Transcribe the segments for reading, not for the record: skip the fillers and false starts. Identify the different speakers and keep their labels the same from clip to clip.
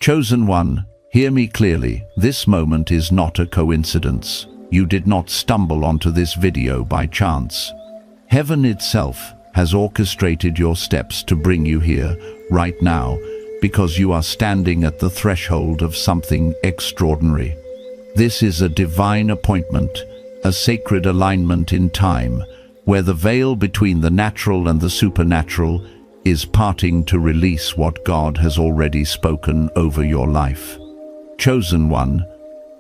Speaker 1: Chosen One, hear me clearly. This moment is not a coincidence. You did not stumble onto this video by chance. Heaven itself has orchestrated your steps to bring you here right now, because you are standing at the threshold of something extraordinary. This is a divine appointment, a sacred alignment in time, where the veil between the natural and the supernatural is parting to release what God has already spoken over your life. Chosen One,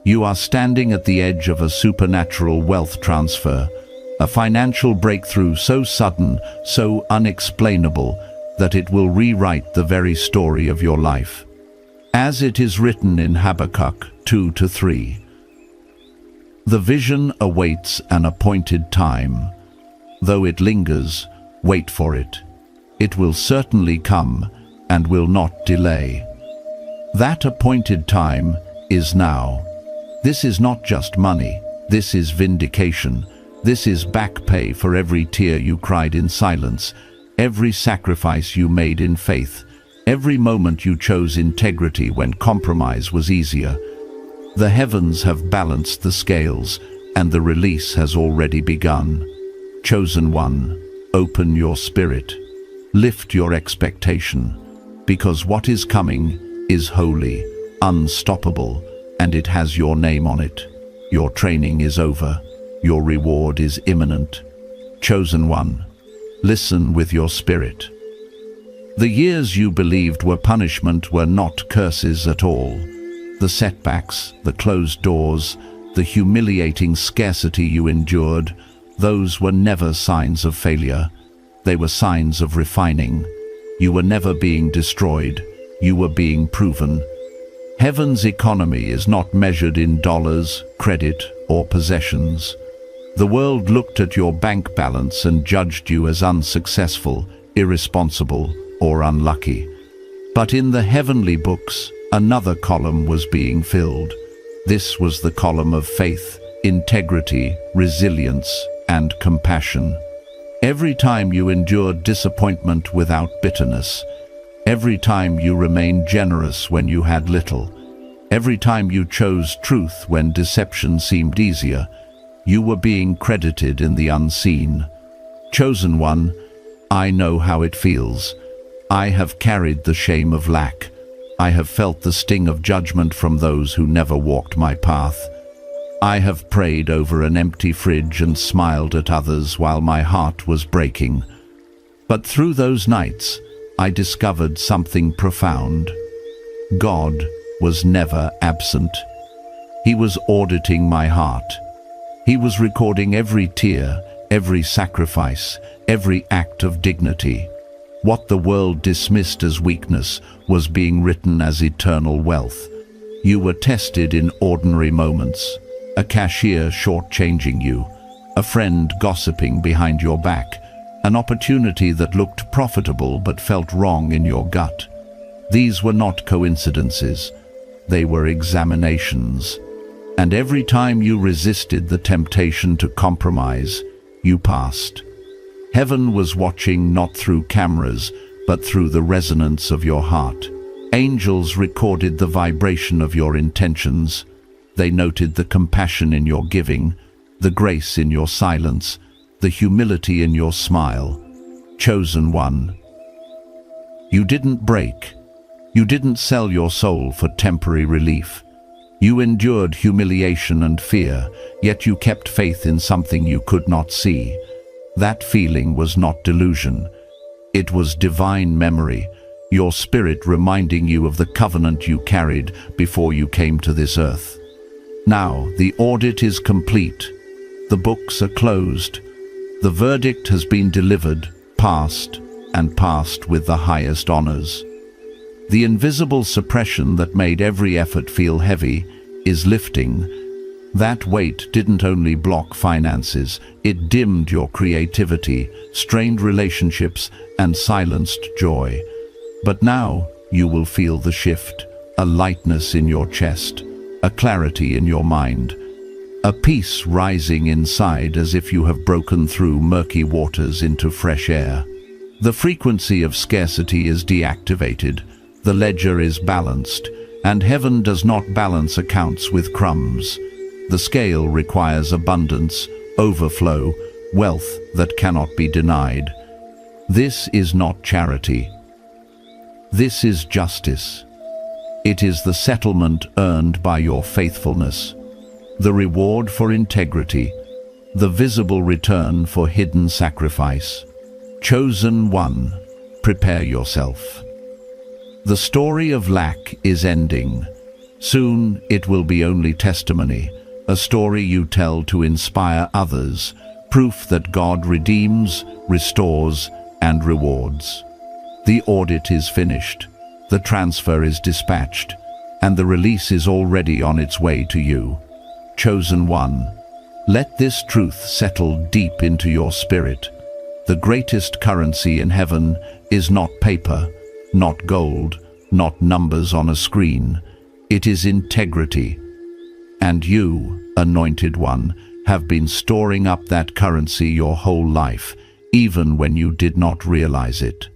Speaker 1: you are standing at the edge of a supernatural wealth transfer, a financial breakthrough so sudden, so unexplainable, that it will rewrite the very story of your life. As it is written in Habakkuk 2-3, the vision awaits an appointed time. Though it lingers, wait for it. It will certainly come and will not delay. That appointed time is now. This is not just money. This is vindication. This is back pay for every tear you cried in silence, every sacrifice you made in faith, every moment you chose integrity when compromise was easier. The heavens have balanced the scales, and the release has already begun. Chosen One, open your spirit. Lift your expectation, because what is coming is holy, unstoppable, and it has your name on it. Your training is over. Your reward is imminent. Chosen One, listen with your spirit. The years you believed were punishment were not curses at all. The setbacks, the closed doors, the humiliating scarcity you endured, those were never signs of failure. They were signs of refining. You were never being destroyed. You were being proven. Heaven's economy is not measured in dollars, credit, or possessions. The world looked at your bank balance and judged you as unsuccessful, irresponsible, or unlucky. But in the heavenly books, another column was being filled. This was the column of faith, integrity, resilience, and compassion. Every time you endured disappointment without bitterness, every time you remained generous when you had little, every time you chose truth when deception seemed easier, you were being credited in the unseen. Chosen One, I know how it feels. I have carried the shame of lack. I have felt the sting of judgment from those who never walked my path. I have prayed over an empty fridge and smiled at others while my heart was breaking. But through those nights, I discovered something profound. God was never absent. He was auditing my heart. He was recording every tear, every sacrifice, every act of dignity. What the world dismissed as weakness was being written as eternal wealth. You were tested in ordinary moments. A cashier shortchanging you, a friend gossiping behind your back, an opportunity that looked profitable but felt wrong in your gut. These were not coincidences. They were examinations. And every time you resisted the temptation to compromise, you passed. Heaven was watching not through cameras, but through the resonance of your heart. Angels recorded the vibration of your intentions. They noted the compassion in your giving, the grace in your silence, the humility in your smile. Chosen One, you didn't break. You didn't sell your soul for temporary relief. You endured humiliation and fear, yet you kept faith in something you could not see. That feeling was not delusion. It was divine memory, your spirit reminding you of the covenant you carried before you came to this earth. Now, the audit is complete. The books are closed. The verdict has been delivered, passed, and passed with the highest honors. The invisible suppression that made every effort feel heavy is lifting. That weight didn't only block finances, it dimmed your creativity, strained relationships, and silenced joy. But now you will feel the shift, a lightness in your chest, a clarity in your mind, a peace rising inside as if you have broken through murky waters into fresh air. The frequency of scarcity is deactivated, the ledger is balanced, And heaven does not balance accounts with crumbs. The scale requires abundance, overflow, wealth that cannot be denied. This is not charity. This is justice. It is the settlement earned by your faithfulness, the reward for integrity, the visible return for hidden sacrifice. Chosen one, prepare yourself. The story of lack is ending. Soon it will be only testimony, a story you tell to inspire others, proof that God redeems, restores, and rewards. The audit is finished, the transfer is dispatched, and the release is already on its way to you. Chosen one, let this truth settle deep into your spirit. The greatest currency in heaven is not paper, not gold, not numbers on a screen. It is integrity. And you, anointed one, have been storing up that currency your whole life, even when you did not realize it.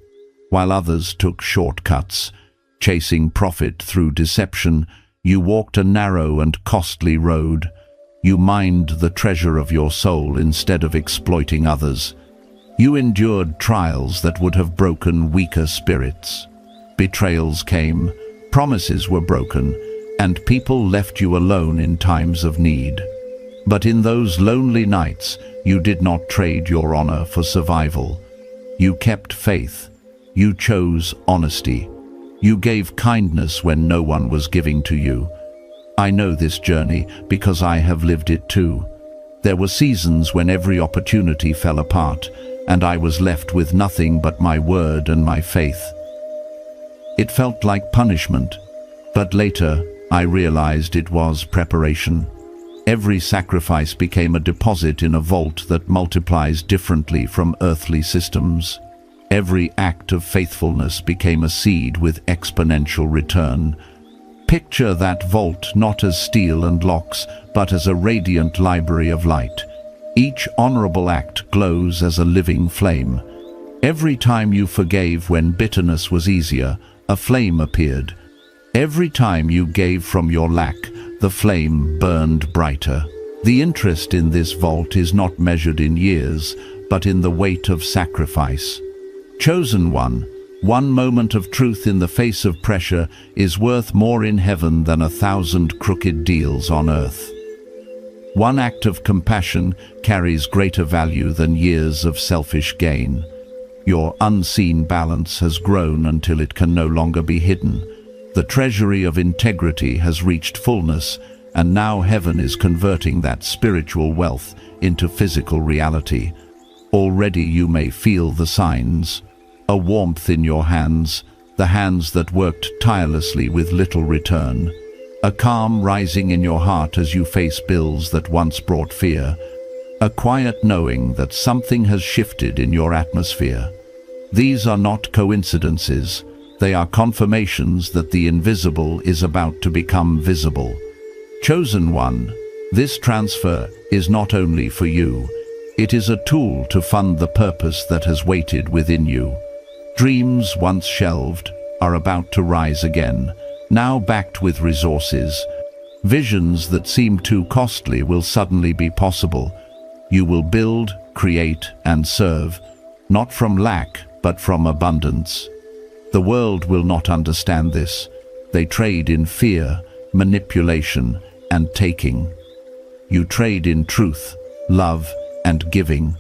Speaker 1: While others took shortcuts, chasing profit through deception, you walked a narrow and costly road. You mined the treasure of your soul instead of exploiting others. You endured trials that would have broken weaker spirits. Betrayals came, promises were broken, and people left you alone in times of need. But in those lonely nights, you did not trade your honor for survival. You kept faith. You chose honesty. You gave kindness when no one was giving to you. I know this journey because I have lived it too. There were seasons when every opportunity fell apart, and I was left with nothing but my word and my faith. It felt like punishment, but later I realized it was preparation. Every sacrifice became a deposit in a vault that multiplies differently from earthly systems. Every act of faithfulness became a seed with exponential return. Picture that vault not as steel and locks, but as a radiant library of light. Each honorable act glows as a living flame. Every time you forgave when bitterness was easier, a flame appeared. Every time you gave from your lack, the flame burned brighter. The interest in this vault is not measured in years, but in the weight of sacrifice. Chosen one moment of truth in the face of pressure is worth more in heaven than 1,000 crooked deals on earth. One act of compassion carries greater value than years of selfish gain. Your unseen balance has grown until it can no longer be hidden. The treasury of integrity has reached fullness, and now heaven is converting that spiritual wealth into physical reality. Already you may feel the signs. A warmth in your hands, the hands that worked tirelessly with little return. A calm rising in your heart as you face bills that once brought fear. A quiet knowing that something has shifted in your atmosphere. These are not coincidences. They are confirmations that the invisible is about to become visible. Chosen one, this transfer is not only for you. It is a tool to fund the purpose that has waited within you. Dreams once shelved are about to rise again, now backed with resources. Visions that seemed too costly will suddenly be possible. You will build, create, and serve, not from lack, but from abundance. The world will not understand this. They trade in fear, manipulation, and taking. You trade in truth, love, and giving.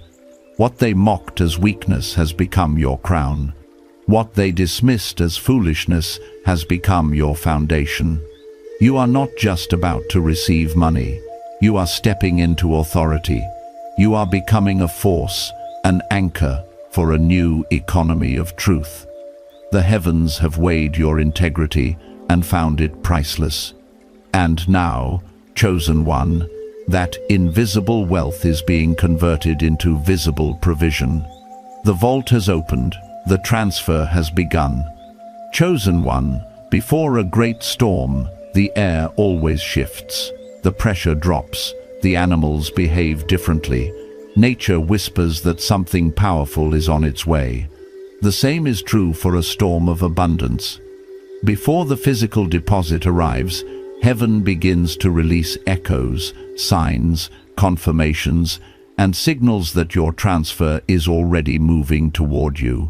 Speaker 1: What they mocked as weakness has become your crown. What they dismissed as foolishness has become your foundation. You are not just about to receive money. You are stepping into authority. You are becoming a force, an anchor for a new economy of truth. The heavens have weighed your integrity and found it priceless. And now, chosen one, that invisible wealth is being converted into visible provision. The vault has opened. The transfer has begun. Chosen one, before a great storm, the air always shifts. The pressure drops. The animals behave differently. Nature whispers that something powerful is on its way. The same is true for a storm of abundance. Before the physical deposit arrives, heaven begins to release echoes, signs, confirmations, and signals that your transfer is already moving toward you.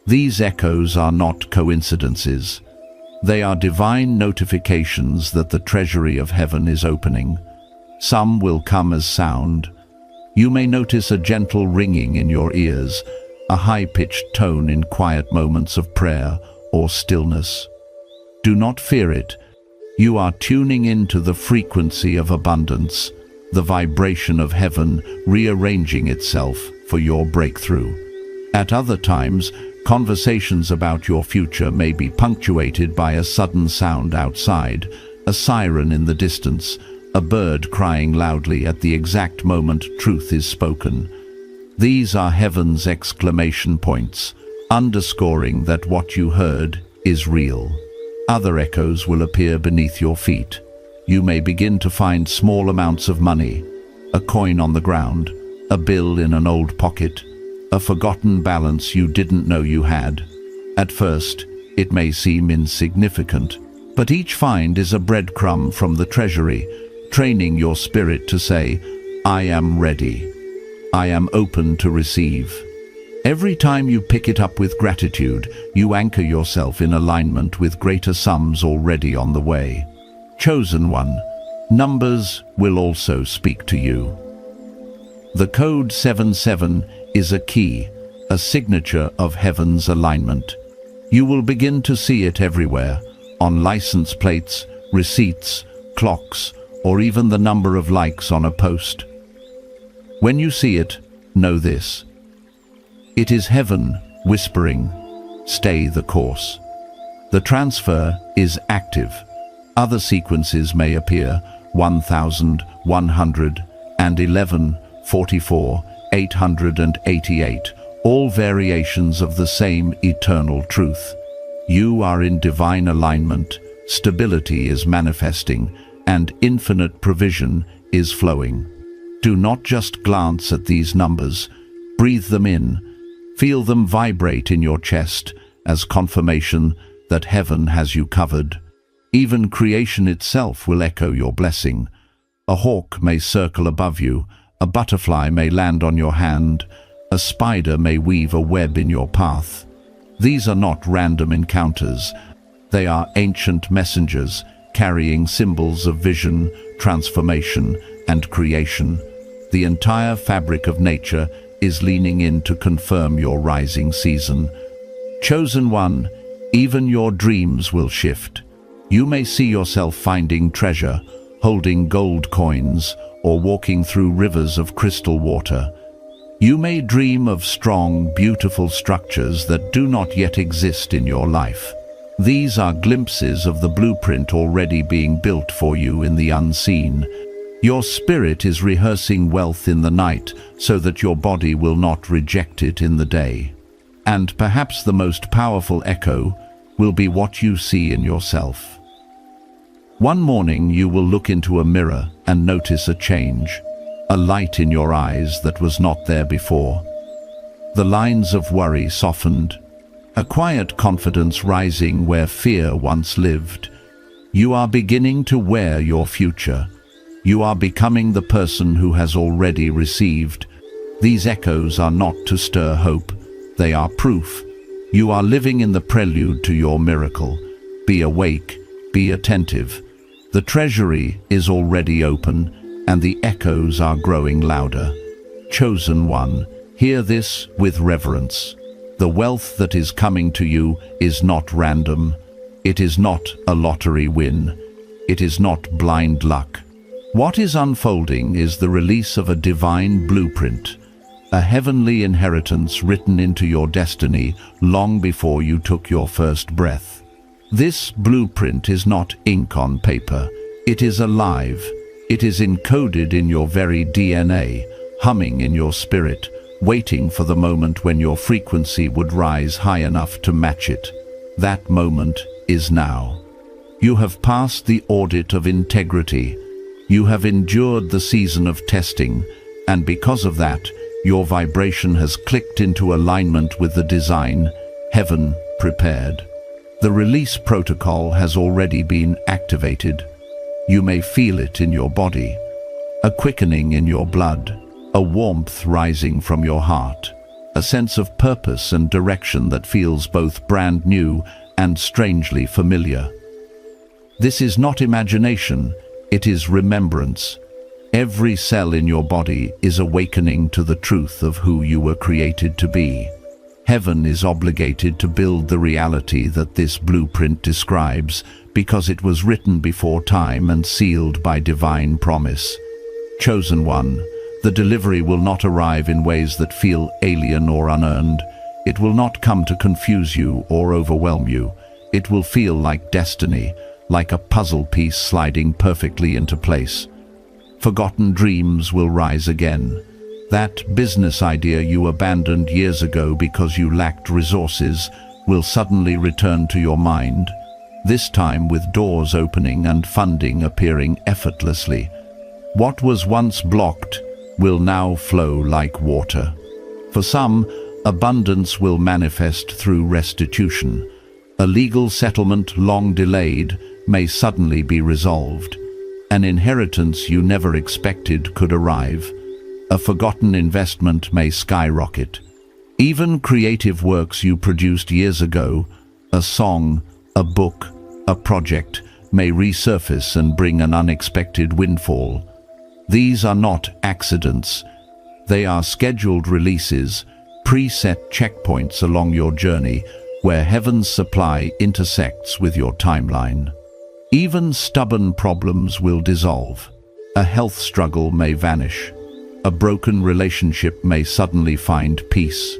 Speaker 1: These echoes are not coincidences. They are divine notifications that the treasury of heaven is opening. Some will come as sound. You may notice a gentle ringing in your ears, a high-pitched tone in quiet moments of prayer or stillness. Do not fear it. You are tuning into the frequency of abundance, the vibration of heaven rearranging itself for your breakthrough. At other times, conversations about your future may be punctuated by a sudden sound outside, a siren in the distance, a bird crying loudly at the exact moment truth is spoken. These are heaven's exclamation points, underscoring that what you heard is real. Other echoes will appear beneath your feet. You may begin to find small amounts of money, a coin on the ground, a bill in an old pocket, a forgotten balance you didn't know you had. At first, it may seem insignificant, but each find is a breadcrumb from the treasury, training your spirit to say, "I am ready. I am open to receive." Every time you pick it up with gratitude, you anchor yourself in alignment with greater sums already on the way. Chosen one, numbers will also speak to you. The code 77 is a key, a signature of heaven's alignment. You will begin to see it everywhere, on license plates, receipts, clocks, or even the number of likes on a post. When you see it, know this. It is heaven whispering, "Stay the course." The transfer is active. Other sequences may appear: 1111, 44, 888, all variations of the same eternal truth. You are in divine alignment, stability is manifesting, and infinite provision is flowing. Do not just glance at these numbers, breathe them in. Feel them vibrate in your chest as confirmation that heaven has you covered. Even creation itself will echo your blessing. A hawk may circle above you, a butterfly may land on your hand, a spider may weave a web in your path. These are not random encounters. They are ancient messengers carrying symbols of vision, transformation, and creation. The entire fabric of nature is leaning in to confirm your rising season. Chosen one, even your dreams will shift. You may see yourself finding treasure, holding gold coins, or walking through rivers of crystal water. You may dream of strong, beautiful structures that do not yet exist in your life. These are glimpses of the blueprint already being built for you in the unseen. Your spirit is rehearsing wealth in the night so that your body will not reject it in the day. And perhaps the most powerful echo will be what you see in yourself. One morning you will look into a mirror and notice a change, a light in your eyes that was not there before. The lines of worry softened, a quiet confidence rising where fear once lived. You are beginning to wear your future. You are becoming the person who has already received. These echoes are not to stir hope. They are proof. You are living in the prelude to your miracle. Be awake, be attentive. The treasury is already open, and the echoes are growing louder. Chosen one, hear this with reverence. The wealth that is coming to you is not random. It is not a lottery win. It is not blind luck. What is unfolding is the release of a divine blueprint, a heavenly inheritance written into your destiny long before you took your first breath. This blueprint is not ink on paper. It is alive. It is encoded in your very DNA, humming in your spirit, waiting for the moment when your frequency would rise high enough to match it. That moment is now. You have passed the audit of integrity. You have endured the season of testing, and because of that, your vibration has clicked into alignment with the design heaven prepared. The release protocol has already been activated. You may feel it in your body, a quickening in your blood, a warmth rising from your heart, a sense of purpose and direction that feels both brand new and strangely familiar. This is not imagination, it is remembrance. Every cell in your body is awakening to the truth of who you were created to be. Heaven is obligated to build the reality that this blueprint describes because it was written before time and sealed by divine promise. Chosen one, the delivery will not arrive in ways that feel alien or unearned. It will not come to confuse you or overwhelm you. It will feel like destiny, like a puzzle piece sliding perfectly into place. Forgotten dreams will rise again. That business idea you abandoned years ago because you lacked resources will suddenly return to your mind, this time with doors opening and funding appearing effortlessly. What was once blocked will now flow like water. For some, abundance will manifest through restitution. A legal settlement long delayed may suddenly be resolved. An inheritance you never expected could arrive. A forgotten investment may skyrocket. Even creative works you produced years ago, a song, a book, a project, may resurface and bring an unexpected windfall. These are not accidents. They are scheduled releases, preset checkpoints along your journey where heaven's supply intersects with your timeline. Even stubborn problems will dissolve. A health struggle may vanish. A broken relationship may suddenly find peace.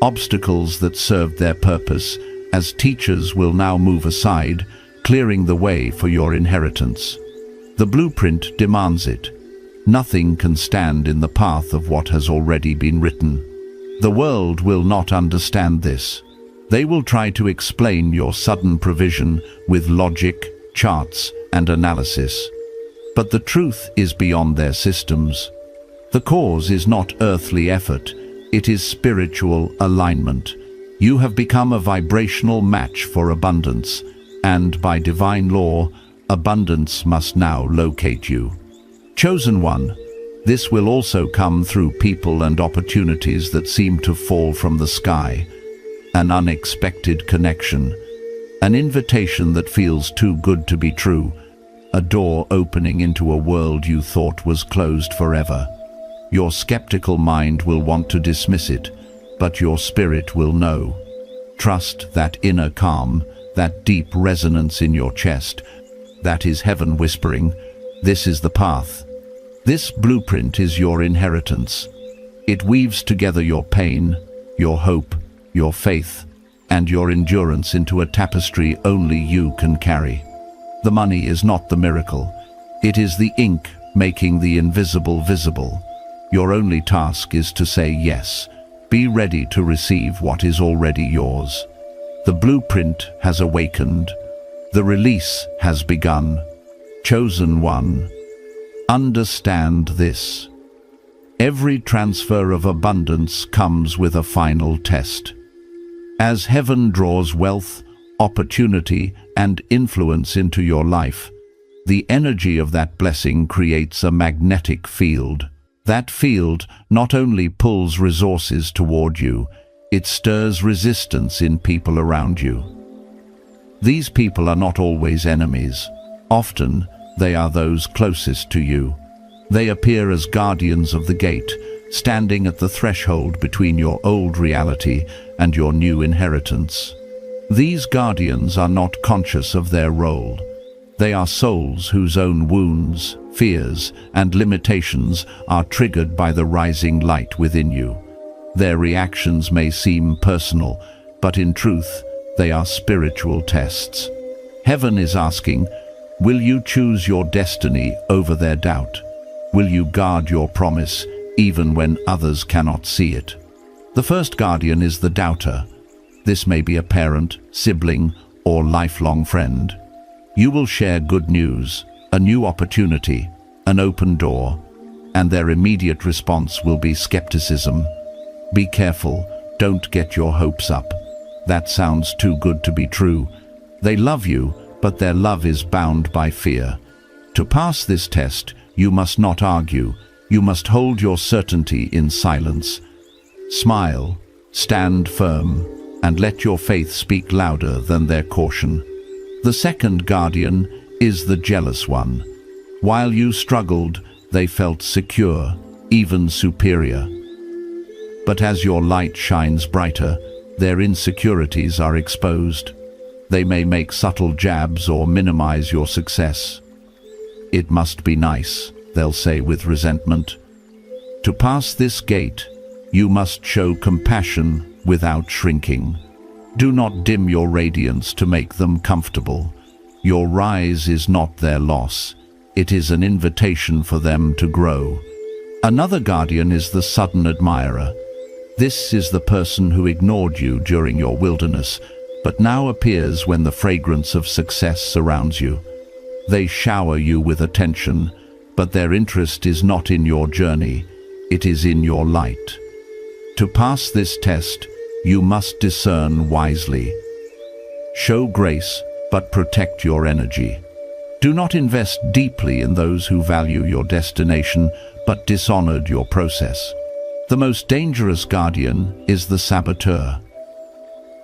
Speaker 1: Obstacles that served their purpose as teachers will now move aside, clearing the way for your inheritance. The blueprint demands it. Nothing can stand in the path of what has already been written. The world will not understand this. They will try to explain your sudden provision with logic, charts, and analysis. But the truth is beyond their systems. The cause is not earthly effort, it is spiritual alignment. You have become a vibrational match for abundance, and by divine law, abundance must now locate you. Chosen one, this will also come through people and opportunities that seem to fall from the sky. An unexpected connection, an invitation that feels too good to be true, a door opening into a world you thought was closed forever. Your skeptical mind will want to dismiss it, but your spirit will know. Trust that inner calm, that deep resonance in your chest. That is heaven whispering, this is the path. This blueprint is your inheritance. It weaves together your pain, your hope, your faith, and your endurance into a tapestry only you can carry. The money is not the miracle. It is the ink making the invisible visible. Your only task is to say yes. Be ready to receive what is already yours. The blueprint has awakened. The release has begun. Chosen one, understand this. Every transfer of abundance comes with a final test. As heaven draws wealth, opportunity, and influence into your life, the energy of that blessing creates a magnetic field. That field not only pulls resources toward you, it stirs resistance in people around you. These people are not always enemies. Often, they are those closest to you. They appear as guardians of the gate, standing at the threshold between your old reality and your new inheritance. These guardians are not conscious of their role. They are souls whose own wounds, fears, and limitations are triggered by the rising light within you. Their reactions may seem personal, but in truth, they are spiritual tests. Heaven is asking, will you choose your destiny over their doubt? Will you guard your promise even when others cannot see it? The first guardian is the doubter. This may be a parent, sibling, or lifelong friend. You will share good news, a new opportunity, an open door, and their immediate response will be skepticism. Be careful, don't get your hopes up. That sounds too good to be true. They love you, but their love is bound by fear. To pass this test, you must not argue. You must hold your certainty in silence. Smile, stand firm, and let your faith speak louder than their caution. The second guardian is the jealous one. While you struggled, they felt secure, even superior. But as your light shines brighter, their insecurities are exposed. They may make subtle jabs or minimize your success. "It must be nice," they'll say with resentment. To pass this gate, you must show compassion without shrinking. Do not dim your radiance to make them comfortable. Your rise is not their loss. It is an invitation for them to grow. Another guardian is the sudden admirer. This is the person who ignored you during your wilderness, but now appears when the fragrance of success surrounds you. They shower you with attention, but their interest is not in your journey, it is in your light. To pass this test, you must discern wisely. Show grace, but protect your energy. Do not invest deeply in those who value your destination, but dishonored your process. The most dangerous guardian is the saboteur.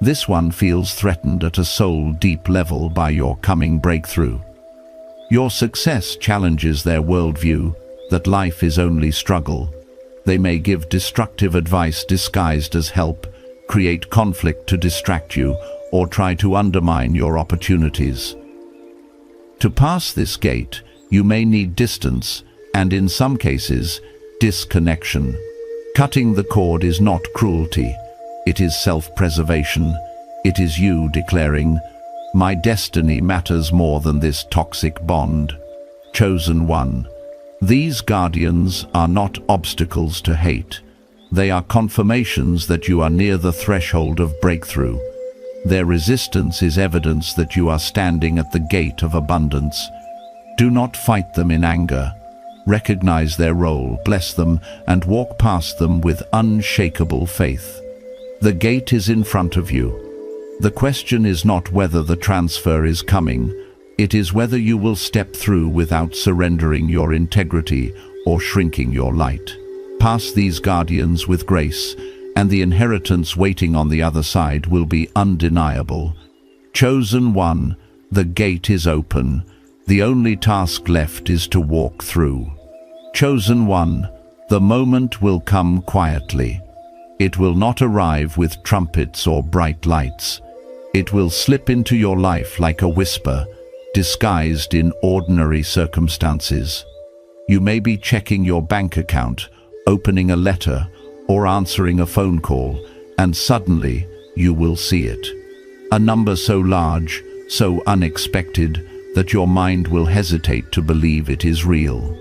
Speaker 1: This one feels threatened at a soul-deep level by your coming breakthrough. Your success challenges their worldview that life is only struggle. They may give destructive advice disguised as help, create conflict to distract you, or try to undermine your opportunities. To pass this gate, you may need distance, and in some cases, disconnection. Cutting the cord is not cruelty. It is self-preservation. It is you declaring, "My destiny matters more than this toxic bond." Chosen one. These guardians are not obstacles to hate. They are confirmations that you are near the threshold of breakthrough. Their resistance is evidence that you are standing at the gate of abundance. Do not fight them in anger. Recognize their role, bless them, and walk past them with unshakable faith. The gate is in front of you. The question is not whether the transfer is coming, it is whether you will step through without surrendering your integrity or shrinking your light. Pass these guardians with grace, and the inheritance waiting on the other side will be undeniable. Chosen one, the gate is open. The only task left is to walk through. Chosen one, the moment will come quietly. It will not arrive with trumpets or bright lights. It will slip into your life like a whisper, disguised in ordinary circumstances. You may be checking your bank account, opening a letter, or answering a phone call, and suddenly you will see it. A number so large, so unexpected, that your mind will hesitate to believe it is real.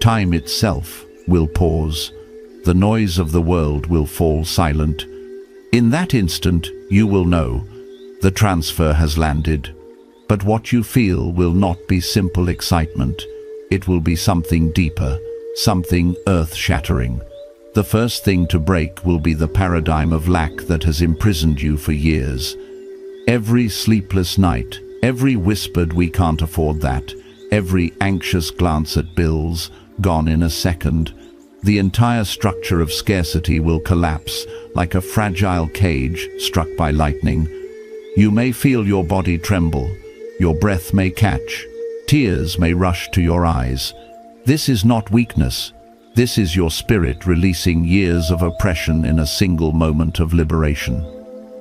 Speaker 1: Time itself will pause. The noise of the world will fall silent. In that instant, you will know the transfer has landed. But what you feel will not be simple excitement. It will be something deeper, something earth-shattering. The first thing to break will be the paradigm of lack that has imprisoned you for years. Every sleepless night, every whispered "we can't afford that," every anxious glance at bills, gone in a second. The entire structure of scarcity will collapse like a fragile cage struck by lightning. You may feel your body tremble, your breath may catch, tears may rush to your eyes. This is not weakness. This is your spirit releasing years of oppression in a single moment of liberation.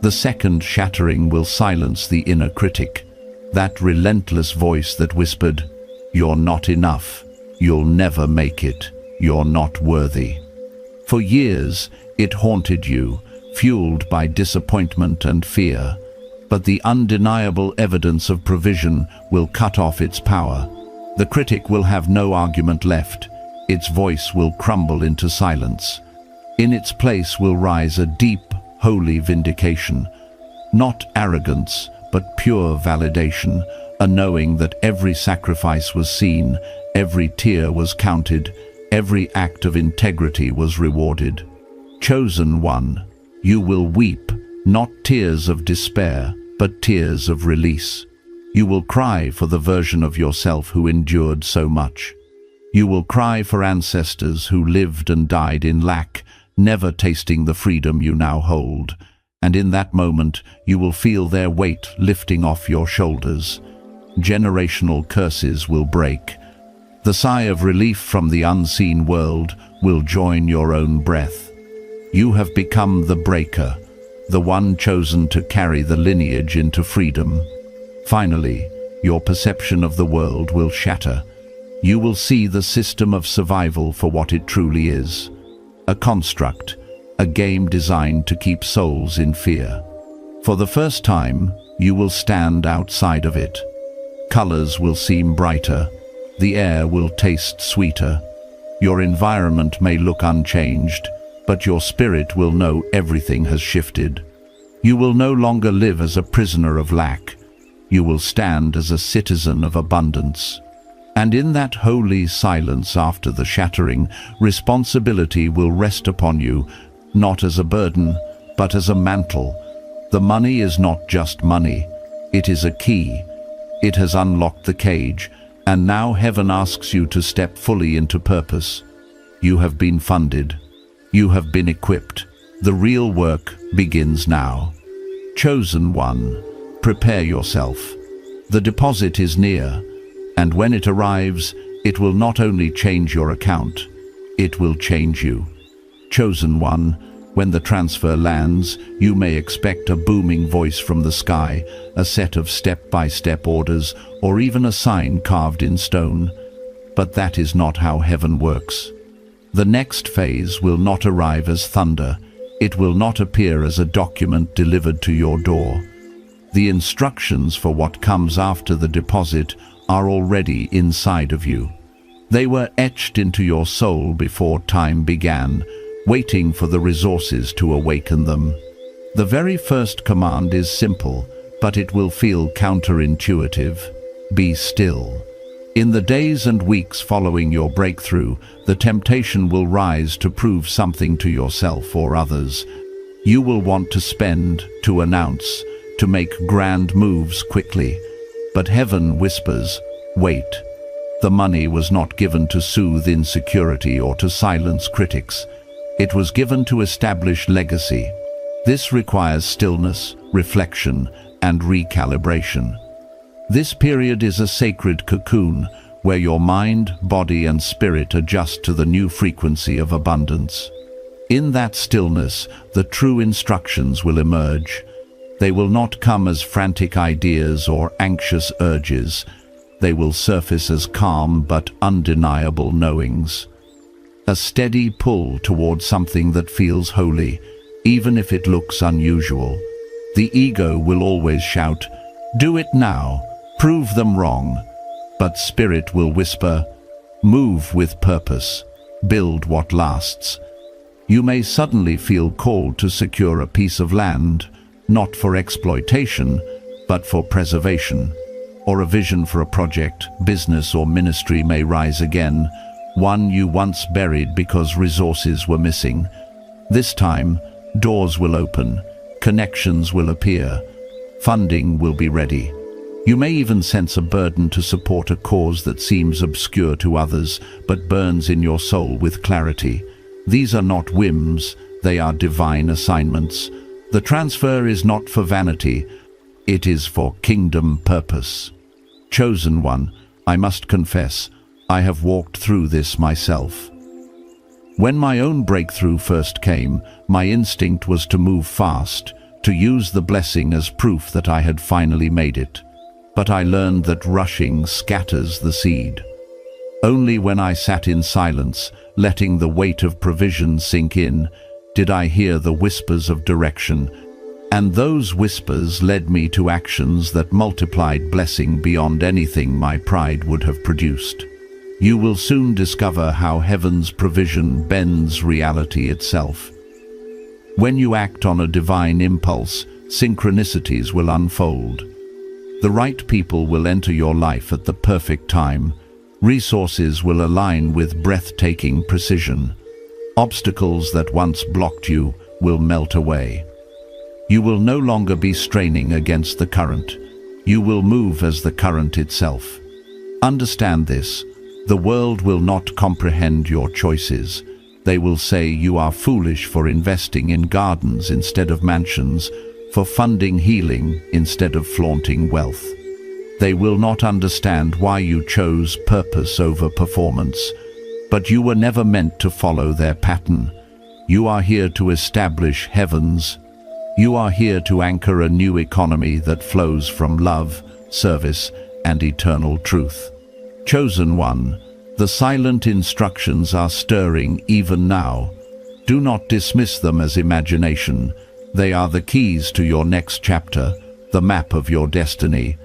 Speaker 1: The second shattering will silence the inner critic, that relentless voice that whispered, "You're not enough. You'll never make it. You're not worthy." For years, it haunted you, fueled by disappointment and fear. But the undeniable evidence of provision will cut off its power. The critic will have no argument left. Its voice will crumble into silence. In its place will rise a deep, holy vindication. Not arrogance, but pure validation, a knowing that every sacrifice was seen, every tear was counted, every act of integrity was rewarded. Chosen one, you will weep, not tears of despair, but tears of release. You will cry for the version of yourself who endured so much. You will cry for ancestors who lived and died in lack, never tasting the freedom you now hold. And in that moment, you will feel their weight lifting off your shoulders. Generational curses will break. The sigh of relief from the unseen world will join your own breath. You have become the breaker, the one chosen to carry the lineage into freedom. Finally, your perception of the world will shatter. You will see the system of survival for what it truly is. A construct, a game designed to keep souls in fear. For the first time, you will stand outside of it. Colors will seem brighter. The air will taste sweeter. Your environment may look unchanged, but your spirit will know everything has shifted. You will no longer live as a prisoner of lack. You will stand as a citizen of abundance. And in that holy silence after the shattering, responsibility will rest upon you, not as a burden, but as a mantle. The money is not just money. It is a key. It has unlocked the cage, and now heaven asks you to step fully into purpose. You have been funded. You have been equipped. The real work begins now. Chosen one, prepare yourself. The deposit is near, and when it arrives, it will not only change your account, it will change you. Chosen one, when the transfer lands, you may expect a booming voice from the sky, a set of step-by-step orders, or even a sign carved in stone. But that is not how heaven works. The next phase will not arrive as thunder. It will not appear as a document delivered to your door. The instructions for what comes after the deposit are already inside of you. They were etched into your soul before time began, waiting for the resources to awaken them. The very first command is simple, but it will feel counterintuitive. Be still. In the days and weeks following your breakthrough, the temptation will rise to prove something to yourself or others. You will want to spend, to announce, to make grand moves quickly. But heaven whispers, wait. The money was not given to soothe insecurity or to silence critics. It was given to establish legacy. This requires stillness, reflection, and recalibration. This period is a sacred cocoon where your mind, body, and spirit adjust to the new frequency of abundance. In that stillness, the true instructions will emerge. They will not come as frantic ideas or anxious urges. They will surface as calm but undeniable knowings. A steady pull toward something that feels holy, even if it looks unusual. The ego will always shout, "Do it now, prove them wrong." But spirit will whisper, "Move with purpose, build what lasts." You may suddenly feel called to secure a piece of land, not for exploitation, but for preservation. Or a vision for a project, business, or ministry may rise again, one you once buried because resources were missing. This time, doors will open, connections will appear, funding will be ready. You may even sense a burden to support a cause that seems obscure to others, but burns in your soul with clarity. These are not whims, they are divine assignments. The transfer is not for vanity, it is for kingdom purpose. Chosen one, I must confess, I have walked through this myself. When my own breakthrough first came, my instinct was to move fast, to use the blessing as proof that I had finally made it. But I learned that rushing scatters the seed. Only when I sat in silence, letting the weight of provision sink in, did I hear the whispers of direction, and those whispers led me to actions that multiplied blessing beyond anything my pride would have produced. You will soon discover how heaven's provision bends reality itself. When you act on a divine impulse, synchronicities will unfold. The right people will enter your life at the perfect time. Resources will align with breathtaking precision. Obstacles that once blocked you will melt away. You will no longer be straining against the current. You will move as the current itself. Understand this. The world will not comprehend your choices. They will say you are foolish for investing in gardens instead of mansions, for funding healing instead of flaunting wealth. They will not understand why you chose purpose over performance. But you were never meant to follow their pattern. You are here to establish heavens. You are here to anchor a new economy that flows from love, service, and eternal truth. Chosen One, the silent instructions are stirring even now. Do not dismiss them as imagination. They are the keys to your next chapter, the map of your destiny.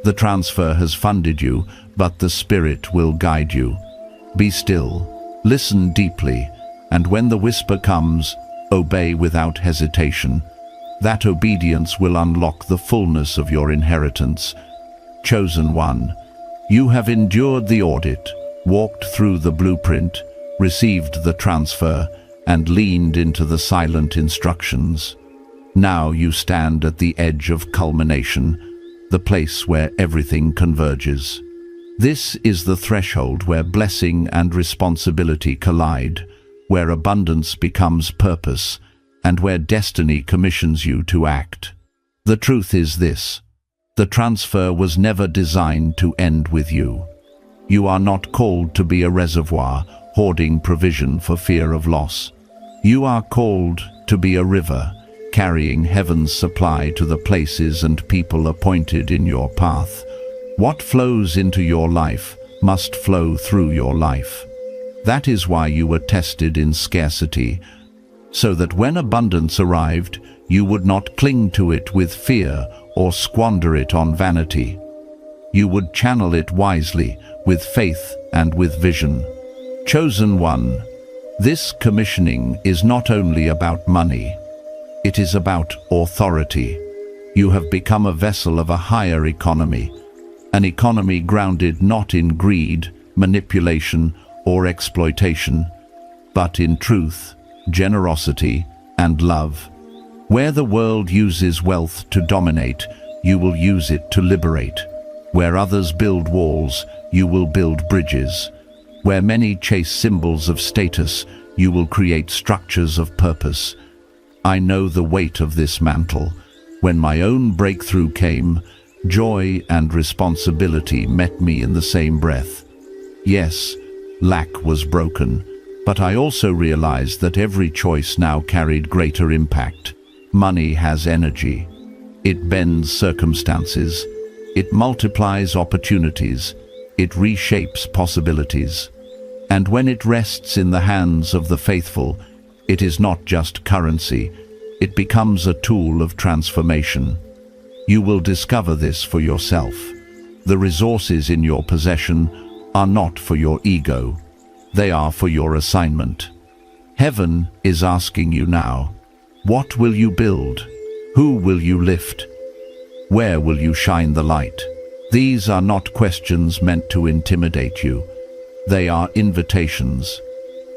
Speaker 1: The transfer has funded you, but the Spirit will guide you. Be still, listen deeply, and when the whisper comes, obey without hesitation. That obedience will unlock the fullness of your inheritance. Chosen One, you have endured the audit, walked through the blueprint, received the transfer, and leaned into the silent instructions. Now you stand at the edge of culmination, the place where everything converges. This is the threshold where blessing and responsibility collide, where abundance becomes purpose, and where destiny commissions you to act. The truth is this: the transfer was never designed to end with you. You are not called to be a reservoir, hoarding provision for fear of loss. You are called to be a river, carrying heaven's supply to the places and people appointed in your path. What flows into your life must flow through your life. That is why you were tested in scarcity, so that when abundance arrived, you would not cling to it with fear or squander it on vanity. You would channel it wisely, with faith and with vision. Chosen One, this commissioning is not only about money. It is about authority. You have become a vessel of a higher economy, an economy grounded not in greed, manipulation, or exploitation, but in truth, generosity, and love. Where the world uses wealth to dominate, you will use it to liberate. Where others build walls, you will build bridges. Where many chase symbols of status, you will create structures of purpose. I know the weight of this mantle. When my own breakthrough came, joy and responsibility met me in the same breath. Yes, lack was broken, but I also realized that every choice now carried greater impact. Money has energy. It bends circumstances. It multiplies opportunities. It reshapes possibilities. And when it rests in the hands of the faithful, it is not just currency. It becomes a tool of transformation. You will discover this for yourself. The resources in your possession are not for your ego. They are for your assignment. Heaven is asking you now, what will you build? Who will you lift? Where will you shine the light? These are not questions meant to intimidate you. They are invitations.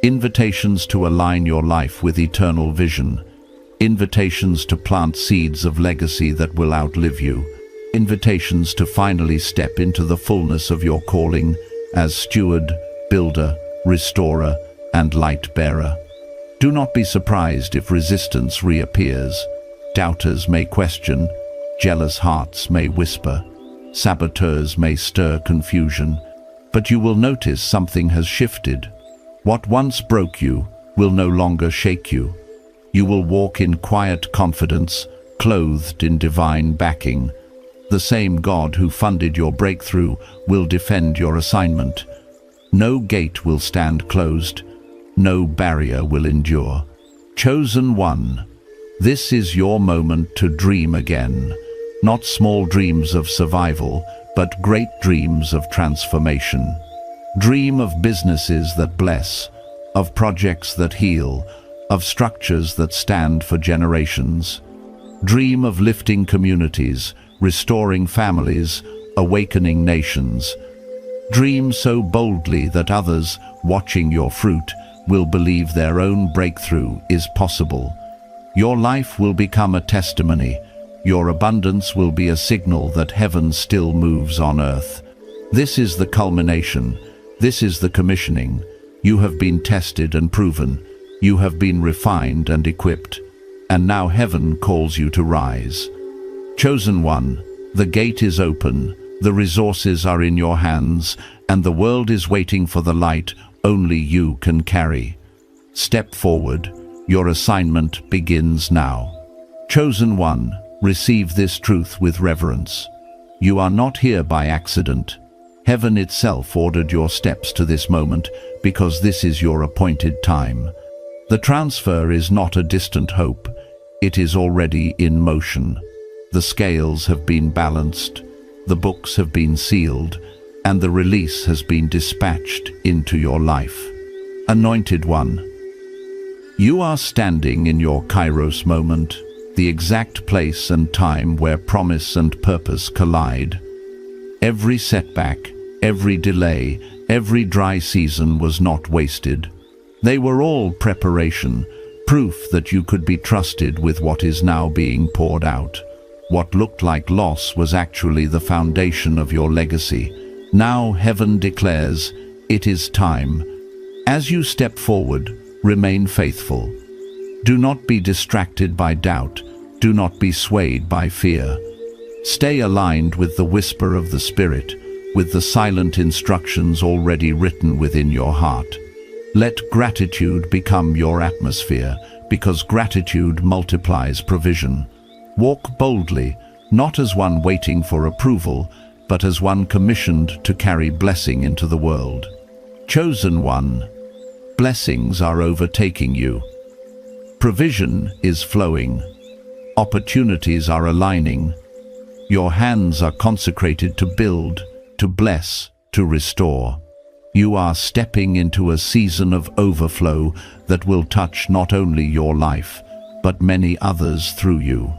Speaker 1: Invitations to align your life with eternal vision. Invitations to plant seeds of legacy that will outlive you. Invitations to finally step into the fullness of your calling as steward, builder, restorer, and light bearer. Do not be surprised if resistance reappears. Doubters may question, jealous hearts may whisper, saboteurs may stir confusion, but you will notice something has shifted. What once broke you will no longer shake you. You will walk in quiet confidence, clothed in divine backing. The same God who funded your breakthrough will defend your assignment. No gate will stand closed. No barrier will endure. Chosen One, this is your moment to dream again. Not small dreams of survival, but great dreams of transformation. Dream of businesses that bless, of projects that heal, of structures that stand for generations. Dream of lifting communities, restoring families, awakening nations. Dream so boldly that others, watching your fruit, will believe their own breakthrough is possible. Your life will become a testimony. Your abundance will be a signal that heaven still moves on earth. This is the culmination. This is the commissioning. You have been tested and proven. You have been refined and equipped. And now heaven calls you to rise. Chosen one, the gate is open, the resources are in your hands, and the world is waiting for the light only you can carry. Step forward. Your assignment begins now. Chosen one, receive this truth with reverence. You are not here by accident. Heaven itself ordered your steps to this moment because this is your appointed time. The transfer is not a distant hope. It is already in motion. The scales have been balanced, the books have been sealed, and the release has been dispatched into your life. Anointed one, you are standing in your Kairos moment, the exact place and time where promise and purpose collide. Every setback, every delay, every dry season was not wasted. They were all preparation, proof that you could be trusted with what is now being poured out. What looked like loss was actually the foundation of your legacy. Now heaven declares, it is time. As you step forward, remain faithful. Do not be distracted by doubt. Do not be swayed by fear. Stay aligned with the whisper of the Spirit, with the silent instructions already written within your heart. Let gratitude become your atmosphere, because gratitude multiplies provision. Walk boldly, not as one waiting for approval, but as one commissioned to carry blessing into the world. Chosen one, blessings are overtaking you. Provision is flowing. Opportunities are aligning. Your hands are consecrated to build, to bless, to restore. You are stepping into a season of overflow that will touch not only your life, but many others through you.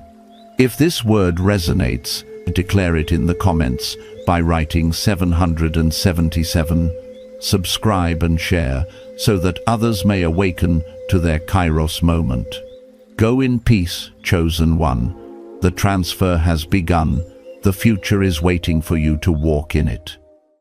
Speaker 1: If this word resonates, declare it in the comments by writing 777. Subscribe and share so that others may awaken to their Kairos moment. Go in peace, chosen one. The transfer has begun. The future is waiting for you to walk in it.